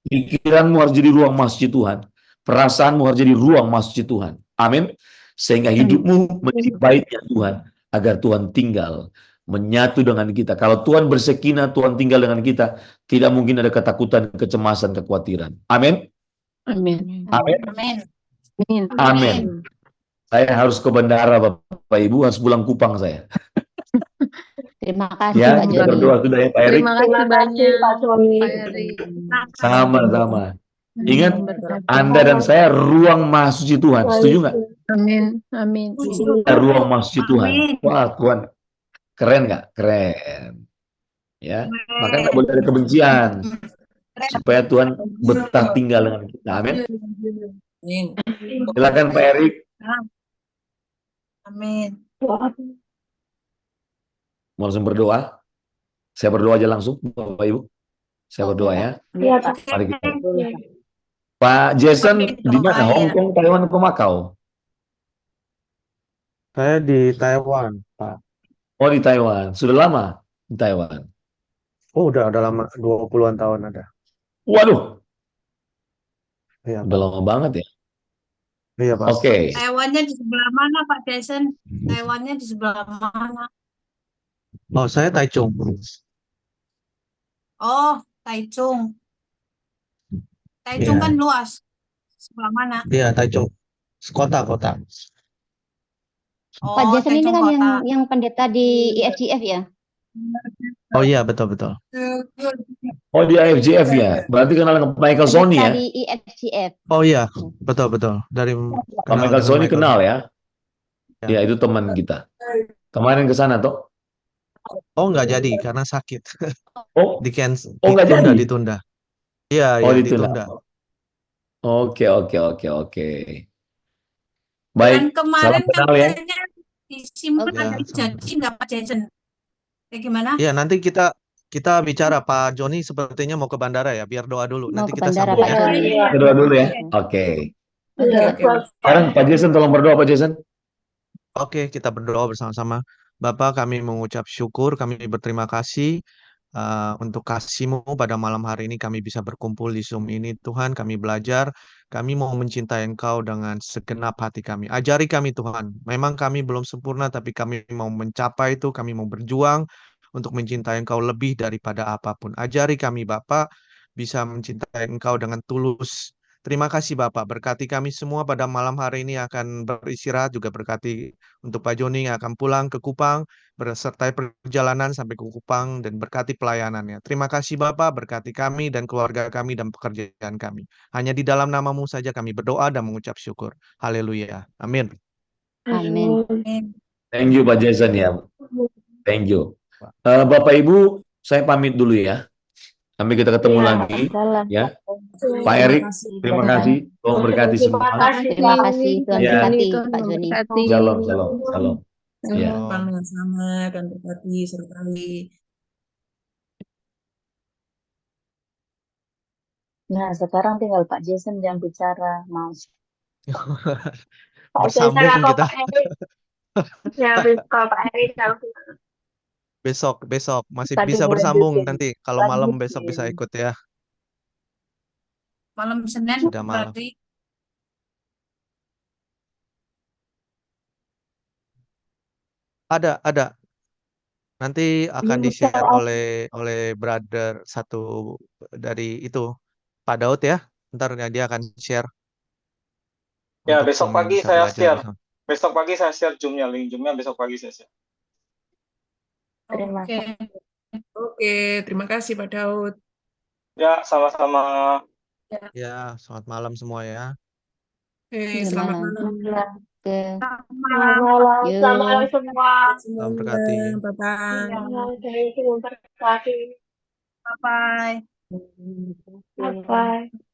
Pikiranmu harus jadi ruang masjid Tuhan. Perasaanmu harus jadi ruang masjid Tuhan. Amin. Sehingga hidupmu menjadi baitnya Tuhan. Agar Tuhan tinggal menyatu dengan kita. Kalau Tuhan bersekinah, Tuhan tinggal dengan kita, tidak mungkin ada ketakutan, kecemasan, kekhawatiran. Amin. Amin. Amin. Amin. Amin. Saya harus ke bandara, Bapak Ibu, harus pulang Kupang saya. Terima kasih Ya, Pak kita Joni. berdoa sudah ya Pak Erik. Terima kasih banyak Pak Joni. Pak Erik. Sama-sama. Ingat, Anda dan saya ruang maha suci Tuhan. Setuju nggak? Amin. Amin. Ruang maha suci Tuhan. Amin. Wah, Tuhan. Keren nggak? Keren. Ya, maka nggak boleh ada kebencian. Supaya Tuhan betah tinggal dengan kita. Amin. Silakan Pak Erik. Amin. Mau langsung berdoa? Saya berdoa aja langsung, Bapak Ibu. Saya berdoa ya. Iya, Pak. Mari kita. Pak Jason di mana? Hong Kong, Taiwan, atau Makau? Saya di Taiwan, Pak. Oh, di Taiwan. Sudah lama di Taiwan. Oh, udah lama, 20-an tahun ada. Waduh, Iya, udah lama banget ya. Iya, Pak. Oke. Taiwannya di sebelah mana, Pak Jason? Taiwannya di sebelah mana? Oh, saya Taichung. Oh, Taichung. Taichung Iya. kan luas. Sebelah mana? Iya, Taichung. Kota. Oh, Pak Jason ini Taichung kan kota. yang pendeta di IFGF ya? Oh iya, betul. Oh, di IFGF ya. Berarti kenal dengan Michael Sony Pendeta ya. di IFGF. Oh iya, betul. Dari Pak Michael Sony kenal ya. Ya, itu teman kita. Kemarin ke sana toh? Oh, nggak jadi karena sakit. Oh, Di cancel, oh nggak jadi. ditunda. Iya, Oh, iya, ditunda. ditunda. Oke, oke, oke, oke. Bulan Baik, kemarin salam kan kenal ya. kayaknya disimpan Ya, nanti jadi nggak Pak Jason? Kayak gimana? iya, nanti kita bicara Pak Joni sepertinya mau ke bandara ya, biar doa dulu. Mau Nanti ke kita bandara sambung Pak ya. Joni. Iya. Berdoa dulu ya. Oke. Oke. Oke, Iya, oke. Sekarang Pak Jason tolong berdoa Pak Jason. Oke, kita berdoa bersama-sama. Bapak, kami mengucap syukur, kami berterima kasih untuk kasih-Mu pada malam hari ini kami bisa berkumpul di Zoom ini. Tuhan, kami belajar, kami mau mencintai Engkau dengan segenap hati kami. Ajari kami Tuhan, memang kami belum sempurna, tapi kami mau mencapai itu, kami mau berjuang untuk mencintai Engkau lebih daripada apapun. Ajari kami Bapak, bisa mencintai Engkau dengan tulus. Terima kasih Bapak, berkati kami semua pada malam hari ini akan beristirahat, juga berkati untuk Pak Joni yang akan pulang ke Kupang, bersertai perjalanan sampai ke Kupang dan berkati pelayanannya. Terima kasih Bapak, berkati kami dan keluarga kami dan pekerjaan kami. Hanya di dalam nama-Mu saja kami berdoa dan mengucap syukur. Haleluya. Amin. Amin. Thank you Pak Jason ya. Thank you. Bapak Ibu, saya pamit dulu ya. Sampai kita ketemu Iya. lagi Salam. ya. Oke, Pak terima Erik, kasih. terima Tuhan. kasih. Tuhan berkati Terima semua. kasih, Terima Pak. kasih. Tuhan Ya. berkati Tuhan Pak Joni. memberkati. Shalom, shalom, shalom. Ya. Depan yang sama dan berbagi sertai. Nah, sekarang tinggal Pak Jason yang bicara, mau. Pak Jason Bersambung atau kita Pak Erik? Ya, kalau Pak Erik kalau besok masih Tadi bisa bersambung lanjutin. nanti. Kalau malam besok bisa ikut ya. Malam Senin Sudah malam. berarti Ada. Nanti akan di-share oleh brother satu dari itu, Pak Daud ya. Ntar dia akan share Ya, untuk besok kami pagi bisa saya belajar share. bersama. Besok pagi saya share Zoom-nya, link Zoom-nya besok pagi saya share. Terima oke. kasih. Oke, terima kasih Pak Daud. Ya, sama-sama. Ya, selamat malam semua ya. Oke, Selamat selamat malam. malam. Ke Selamat malam. Yuk. Selamat malam semua. Salam berkati. Bye-bye. Terima kasih. Bye-bye. Bye-bye.